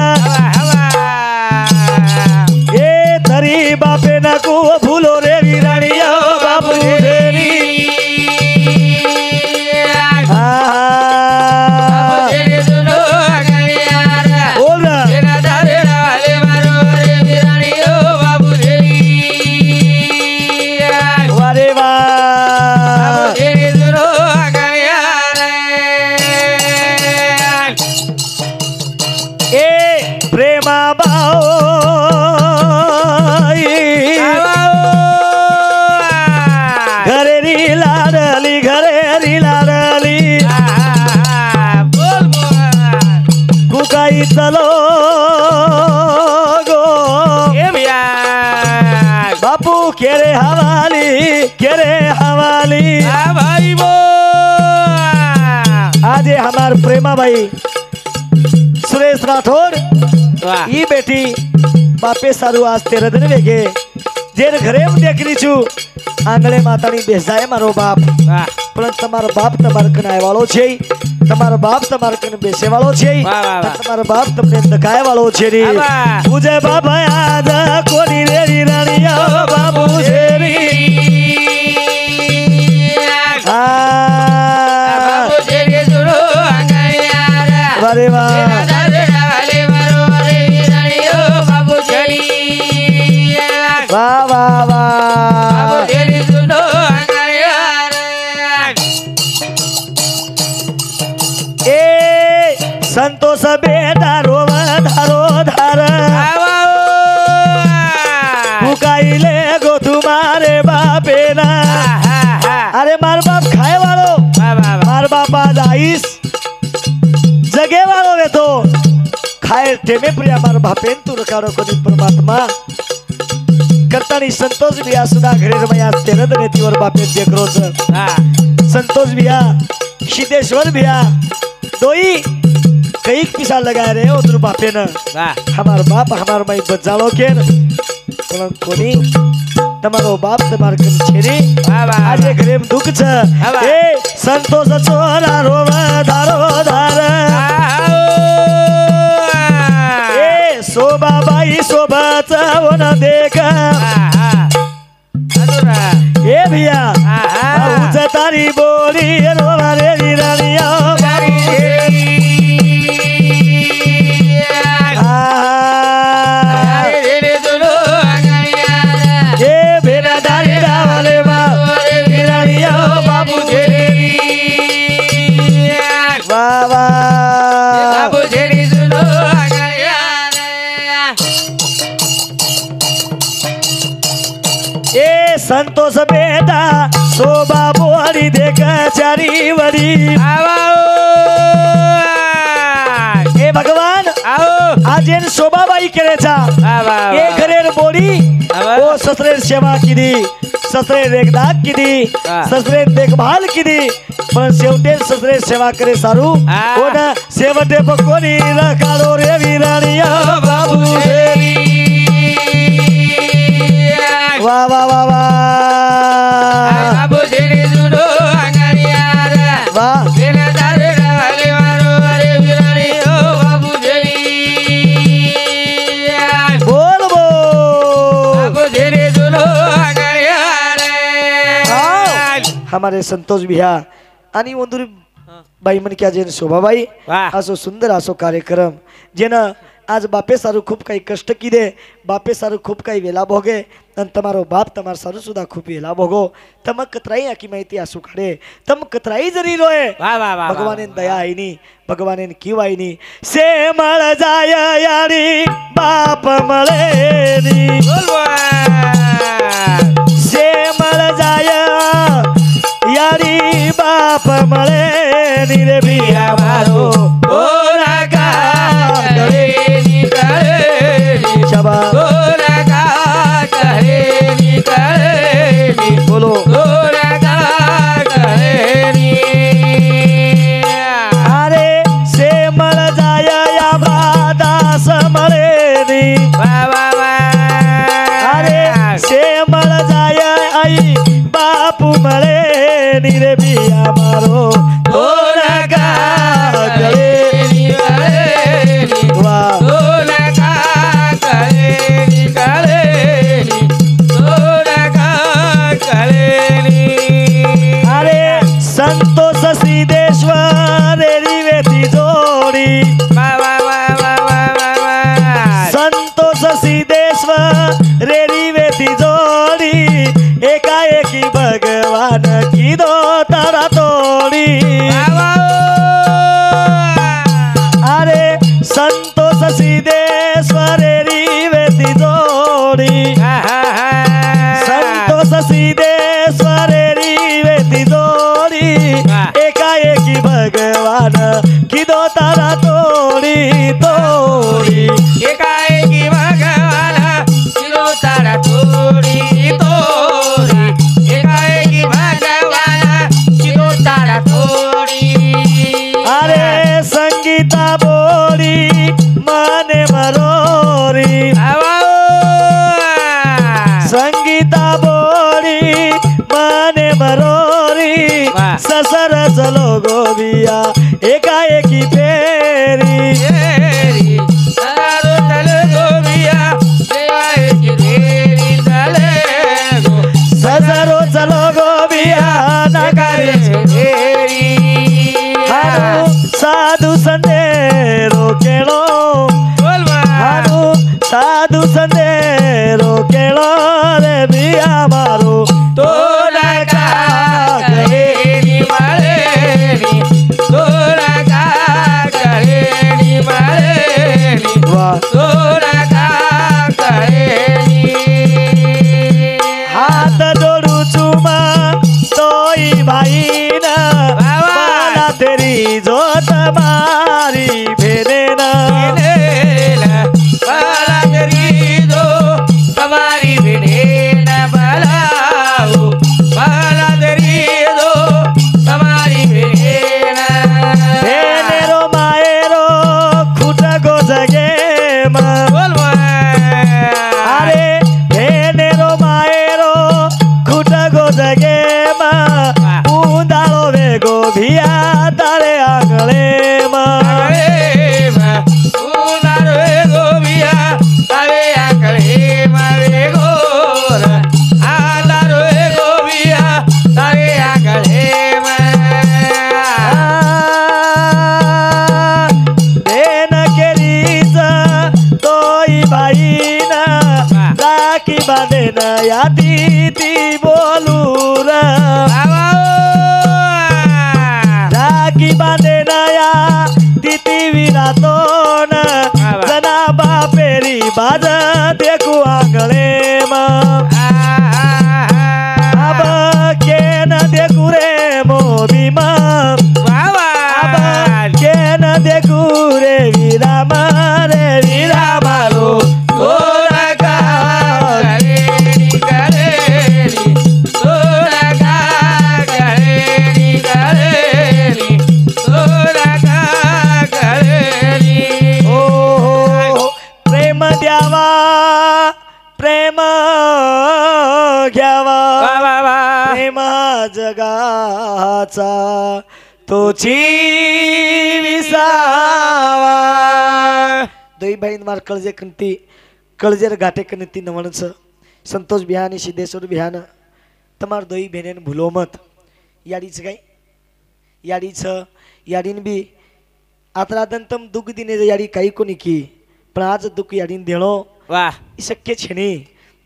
ए तरी बापे नको भूलो रे विराणिया बापू रे चलो गो बापू केरे हवाली भाई बो आज हमार प्रेमा भाई सुरेश राठौड़ वाह. ई बेटी बापे सारू आज 13 दिन वेगे जेर घरे में देख ली छू आंगळे मातानी बेसाए मारो बाप वाह. પણ તમારો બાપ તમાર કને આવ્યો છે તમારો બાપ તમાર કને બેસે વાળો છે વાહ, વાહ, વાહ. તમારો બાપ તમને દકાય વાળો છે રે વાહ. પૂજે બાબા આજ કોની રે રાણીયા બાબુ છે રે આ બાબુ છે રે સુરો અંગયારા વારે વાહ વાલે મારો રે રાણીઓ બાબુ છે વાહ વાહ વાહ બાબુ છે રે સુરો संतोष बेटा रोव धारो धार फुकाइले गो तुम्हारे बापे ना अरे मार बाप खाए वालो मार बाप आज आईस जगे वालो वे तो खाए टेमे प्रिया मार बापेन तू रखारो कोणी परमात्मा करतानी संतोष बिया सुधा घरे रमया तेरद नेती और बापेन देखरोच संतोष बिया सिद्धेश्वर बिया दोई कई पिसा लगा रहे उधर बापे न हमार बाप हमार माई बचालो के कोनी तमारो बाप तमार कन छेरी आज घरे में दुख छ ए संतोष छोरा रोव धारो धार ए शोभा बाई शोभा चावन देख ए भैया उच तारी बोली रोवा रे रानिया संतोष बेटा शोभा बोरी देख चारी वरी ए भगवान आज इन शोभा बाई करे छा ए घरेर बोरी ओ ससरेर सेवा किदी ससरेर देखभाल किदी ससरेर देखभाल किदी पण शेवटे ससरेर सेवा करे सारू ओ ना शेवटे पकोनी रखाडो रे विराणिया बाबू देवी वाह वाह वाह वाह बाबू तेरे सुनो अंगरियारा वाह तेरा दारे वाले मारो अरे विरानी ओ बाबू तेरी बोल बोल बाबू तेरे सुनो अंगरियारा हमारे संतोष भैया आणि वंदुरी बाई मन क्या जेन शोभाबाई वाह. असो सुंदर असो कार्यक्रम जेन आज बापे सारू खूप काही कष्ट किदे बापे सारू खूप काही वेला भोगे आणि तमारो बाप तमार सारू सुद्धा खूप वेला भोगो तम कतराई आकी माहिती आसू काढे तम कतराई जरी रोए वा वा वा भगवानेन दया आईनी भगवानेन किव आईनी से मळ जाय यारी बाप मळेनी से मळ जाय यारी बाप मळेनी रे बिया मारो ओरा का करेनी करेनी शबा ओरा का करेनी करेनी बोलो ओरा का करेनी अरे से मळ जाय या दास मळेनी वा वा वा अरे से मळ जाय आई बापू मळेनी रे बिया मारो ओरा का करेनी करेनी वा ओरा का करेनी करेनी ओरा का करेनी अरे संतोष सिद्धेश्वर रिवेती जोडी वा वा वा वा वा वा वा संतोष सिद्धेश्वर रिवेती जोडी एकाएकी भगवान की दो तारा तोडी अरे संतोष सिद्धेश्वर रिवेती जोडी संतोष सिद्धेश्वर रिवेती जोडी एकाएकी भगवान की दो तारा तोडी तोडी एकाएकी भगवान शिरो तारा तोडी तोडी एकाएकी भगवान शिरो तारा तोडी अरे संगीता बोडी माने मरोरी संगीता बोडी माने मरोरी वाह. ससर चलो गोबिया एकाएकी फेरी ससरो चलो गोबिया नगारे हारू साधु संदेरो केळो हारू साधु संदेरो केळो रे बिया मारो हात जोडू चुमा तोई भाईन मला तेरी जोत मारी भेरेन हमारी बिनेन बलाओ बाला दरी दो हमारी बिनेन भेनेरो मायेरो खुट गो जगे अरे भेनेरो मायेरो खुट गो जगे उदाळो वेगो भिया ताळे आंगळे भेन केरीच तोई बाईन राखी बांधेन यादी ती बोलू र राखी बांधेन या तिती विरा तोन जना बापेरी बाज देखू आंगळे अब केन देखू रे मोबी केन देखू रे वीरा मारो ओ प्रेम द्यावा प्रेम घ्यावा प्रेम जगाचा तोची विसावा दोई बहीण मार कळजे कंती कळजेर घाटे कणती नवणच संतोष बिहानी सिद्धेश्वर बिहान तमार दोई बहनेन भूलो मत याडीच काय याडीच याडीन बी आतरादंतम दुग दिने याडी काही कोणी की પણ આજ દુઃખ યાડીને દેણો વાહ એ શક્ય છે નહીં.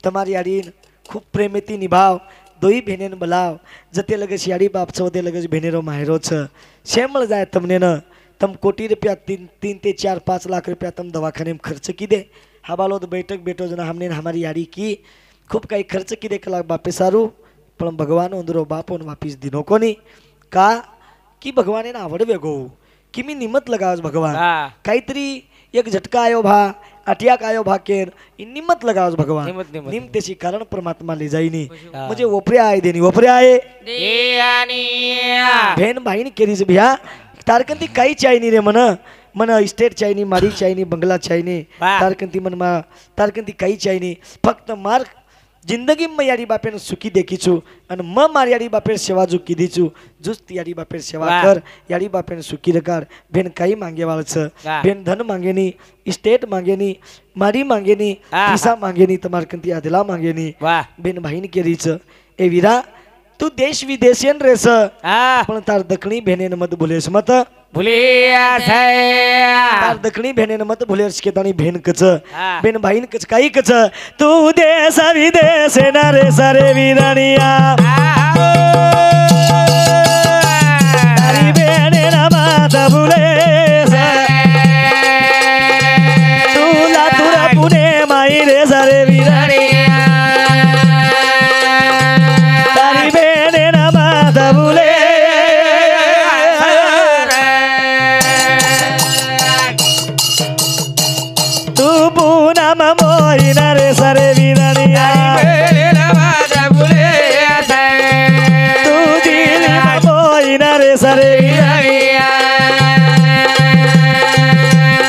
તમારી યાડીને ખૂબ પ્રેમેથી નિભાવ દોઈ બહેનેને બોલાવ જતે લગે શિયાળી બાપ છો તે લગે બહેનેરો માહેરો છે શેમળ જાય તમને ન તમ કોટી રૂપિયા 3-4-5 લાખ રૂપિયા તમ દવાખાને ખર્ચ કી દે હાબાલો તો बैठक બેઠો જના हमने हमारी यारी की खूब काही खर्च की दे कला बापे सारू पण भगवान अंदरो बापो न वापिस दिनो कोनी का की भगवाने ना आवड वेगो की मी निमत लगावस भगवान હા काहीतरी एक झटका आयो भा अटियाक आयो भा केर इ निमत लगावस भगवान निमत, निमत. निमतेशी कारण परमात्मा ले जाईनी हा. म्हणजे ओपरे आय देनी ओपरे आय देयानी भेन भाईनी केरीज भ्या तारकंती काही चायनी रे मन मन इस्टेट चायनी मारी चायनी बंगला चायनी वाह. तारकंती मन मा तारकंती काही चायनी फक्त मार जिंदगी में यारी बापेन सुखी देखी छू અને મ મારી યારી બાપે સેવા જો કીધી છું જુસ્ત યારી બાપે સેવા વાહ. કર યારી બાપે સુખી રકાર બેન કઈ માંગે વાળ છે વાહ. બેન ધન માંગે ની ઇસ્ટેટ માંગે ની મારી માંગે ની આહા. પૈસા માંગે ની તમાર કંતી આદલા માંગે ની વાહ બેન ભાઈ ની કેરી છે એ વીરા તું દેશ વિદેશેન રહેશ હા પણ તાર દખણી બેને મત ભૂલેશ મત ભૂલિયા છે તાર દખણી બેને મત ભૂલેશ કે તાણી બેન કચ હા. બેન ભાઈ કચ કાઈ કચ તું દેશ વિદેશ ના રે સરે વીરાણીયા તારી બેને ના માતા ભૂલેશ તું લાતુરા પુણે માઈ રે સરે વીરાણીયા તારી બેને ના માતા ભૂલે તું પૂનમ મોઈના રે સરે વીરાણીયા તું જીલીમાં મોઈના રે સરે વીરાણીયા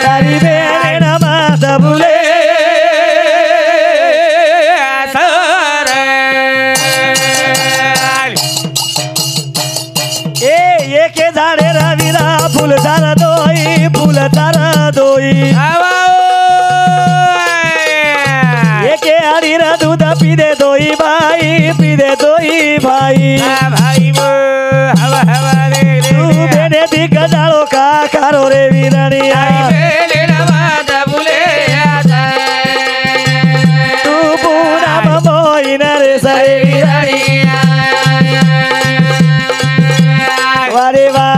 તારી બેને ના માતા ભૂલે એ એકે ઝાડે રવીરા ફૂલ તારા દોઈ એકે આડીરા દૂધ પીદે દોઈ ભાઈ તું બેને દી ગડાળો કાકારો રે વીરાણીયા તું પૂનમ મોઈના રે સરે વીરાણીયા વારે વાહ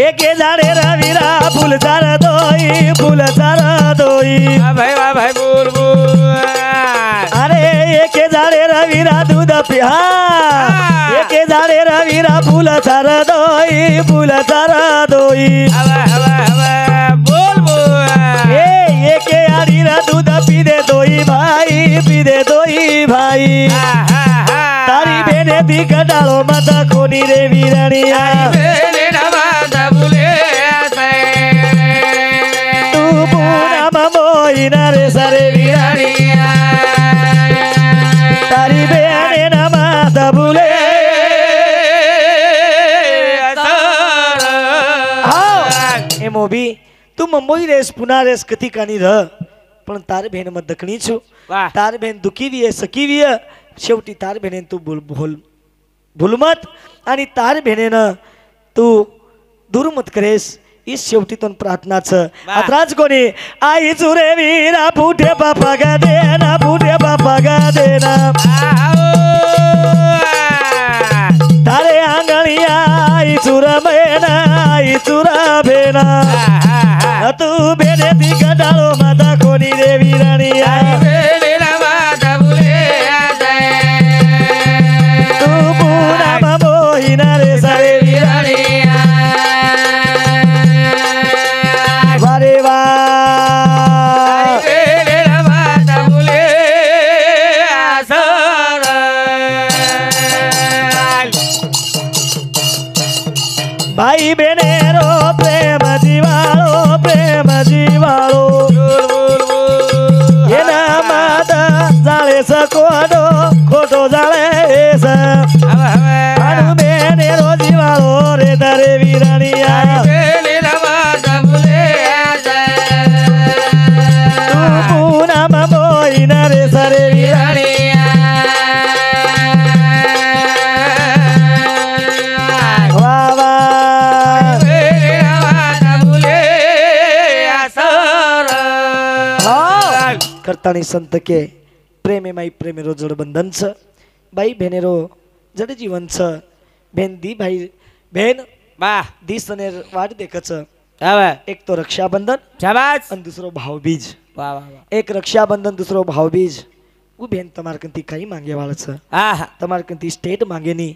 એકે ઝાડે રવીરા ફૂલ તારા દોઈ અરે એકે ઝાડે રવીરા દૂધ પીહા એકે ઝાડે રવીરા ફૂલ તારા દોઈ એ એકે આડીરા દૂધ પીદે દોઈ ભાઈ તારી બેને દી ગડાળો માતા કોની રે વીરાણીયા તું પૂનમ મોઈના રે સરે વીરાણીયા તારી બેને ના માતા ભૂલે એ મોભી તું મુંબઈ રેસ પુના રેસ કથી કાની રહ પણ તારે બેન મત દખણી છું વાહ. તારે બેન દુખી સકી शेवटी तार बहिणीन तू भूलमत आणि तार बहिणीनं तू दुर्मत करेस ही शेवटी तो प्रार्थनाच आत्राच कोणी आई चुरे वीरा फुटे बापा गा देना तारे आंगणिया आई चुरा भेना तू बेने ती गडाळो माता कोणी रे वीराणिया तू पुन्हा मोहिना रे सरे वीराणिया वारे वा भाई बेनेरो प्रेम जीवाळो एना माता जाळे सकोडो खोटो जाळे स आणू बेनेरो जीवाळो रे दरे वीराणिया तू पुन्हा मोहिना रे सरे वीराणिया करतानी संत के प्रेमे माई प्रेमेरो जड़ बंधन छ भाई बहनेरो जड़ जीवन छ बहन दी भाई बहन वाह दी सनेर वाट देख छ હવે एक तो रक्षाबंधन શાબાશ और दूसरो भावबीज વાહ વાહ વાહ एक रक्षाबंधन दूसरो भावबीज वो बहन तमार कंती कई मांगे वाला छ આહા तमार कंती स्टेट मांगे नी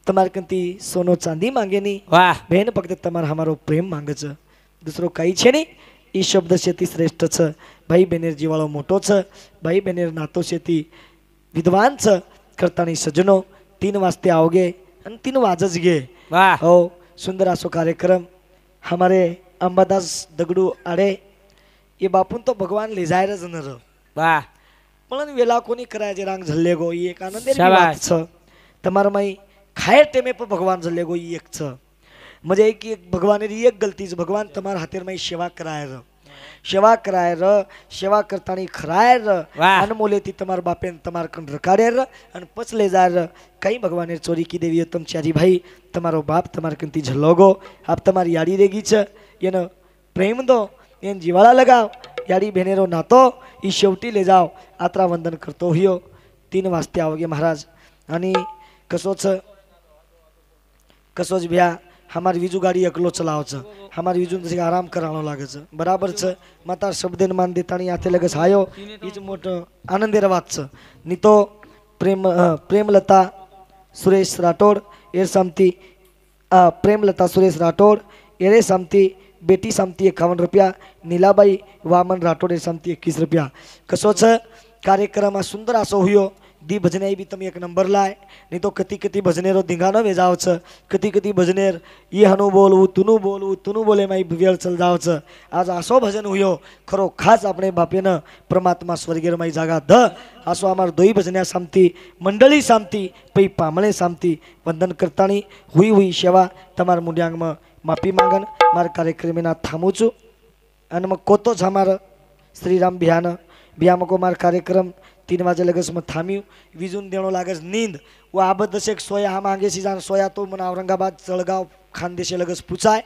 तमार कंती सोनो चांदी मांगे नी વાહ बहन फक्त तमार हमारो प्रेम मांगे छ दूसरो कई छे नी ई शब्द शेती श्रेष्ठ छ भाई बहनेर जीवाळो मोटो छ भाई बहनेर नातो शेती विद्वान छ करतानी सजनो 3 वाजते आओगे आणि 3 वाजच गे વાહ हो सुंदर असो कार्यक्रम हमारे अंबादास दगडू आडे ये बापून तो भगवान ले जायरच न र વાહ पण वेला कोणी करायचे रांग झल्ले गो ही एक आनंद शाबास. छ तमार माई खायर टेमे पर भगवान झल्ले गो ही एक छ म्हणजे एक भगवान एक गलतीच भगवान तमार हातेर माई सेवा कराय र सेवा करतानी खराय र वाह. अनमोले ती तमार बापेन तमार कंड रकाडे र आणि पचले जाय र कई भगवान चोरी की देवी तम चारी भाई तमारो बाप तमार कंती झल्लोगो आप तमारी याडी रेगी छ येन प्रेम दो येन जीवाळा लगाव याडी बहनेरो नातो ई शेवटी ले जाव आत्रा वंदन करतो हुयो 3 वाजते आवगे महाराज आणि कसोच भ्या हमार विजू गाडी एकलो चलाव छ हमार विजू जसे आराम करावं लागे छ बराबर छ माता शब्देन मान देतानी आते लगस आयो हीच मोठं आनंदेर वात छ नि तो प्रेमलता सुरेश राठोड एर सामती प्रेमलता सुरेश राठोड एरे सामती बेटी सामती 51 रुपया नीलाबाई वामन राठोड एर सामती 21 रुपया कसो छ कार्यक्रम सुंदर असो हुयो दी भजने भी તમે एक नंबर लाय नहीं तो कती कती भजनेरो धिंगाणो वेजाव छ कती कती भजनेर ये हनु बोलवू तुनु बोले माई वेळ चल जाव छ आज आसो भजन हुयो खरो खास आपणे बापेन परमात्मा स्वर्गेर माई जागा द आसो आमार दोई भजन्या सामती मंडळी सामती पै पामळे सामती वंदन करतानी हुई सेवा तमार मुंड्यांग म माफी मागन मार कार्यक्रमेना थांबू छु आणि मग कोतोच हमार श्रीराम बियामको मार कार्यक्रम 3 वाजे लगस मग थांब्यू विजून देणो लागस नींद व आबद दशेक सोया हा मागे सी जान सोया तो मन औरंगाबाद जळगाव खानदेशे लगस पुचाय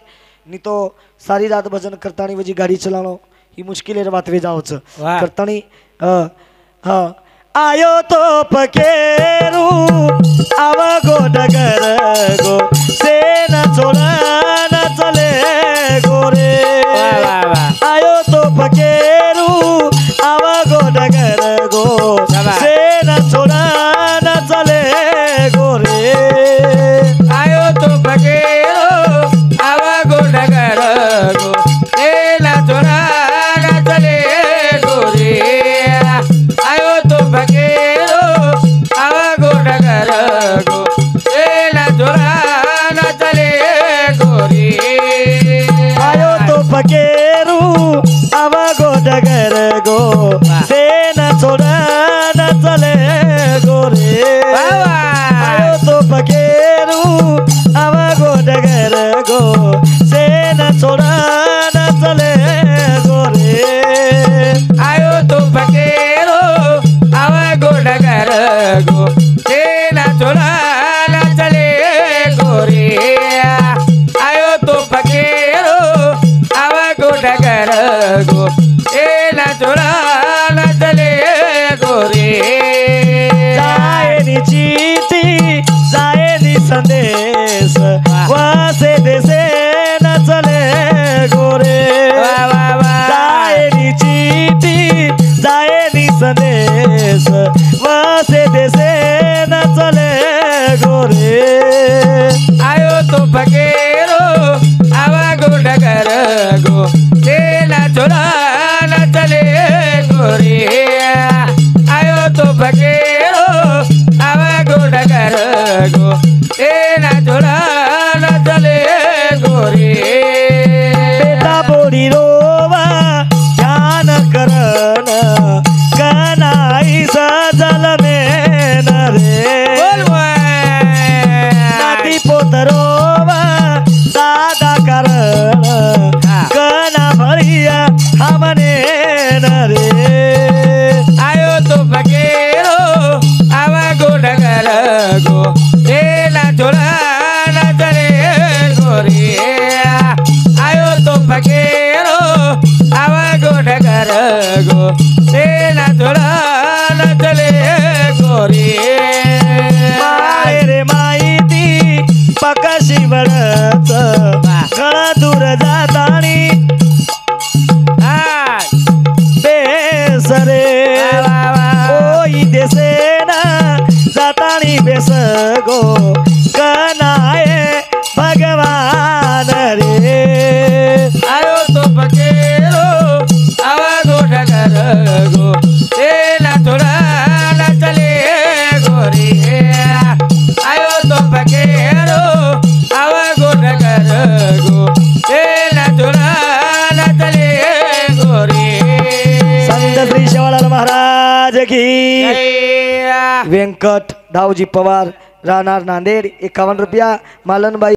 नी तो सारी रात भजन करतानी वजी गाडी चलावणो ही मुश्किलेर वात वे जावच वाह. करतानी आयो तो पकेरू आव गो डगर गो सेन चोळन चले गोरे વાહ વાહ વાહ आयो तो पकेरू आव गो डगर गो शाबाश. सेन चोळन चले गोरे આયો તો પગેરો આવા ગોડગર ગો એલા ચોરાના ચલે ગોરે આયો તો પગેરો આવા ગોડગર ગો એલા ચોરાના ચલે ગોરે आयो तो पकेरू आव गो डगर गो वाह. सेन चोळन चले गोरे વાહ વાહ आयो तो पकेरू आव गो डगर गो सेन चोळन चले गोरे आयो तो पगेरो आवा गोडगर गो तेला चोराला चले गोरे आयो तो पगेरो आवा गोडगर गो तेला चोराला चले गोरे जाय नि महाराज की जय. व्यंकट धावजी पवार राहणार नांदेड 51 रुपया मालनबाई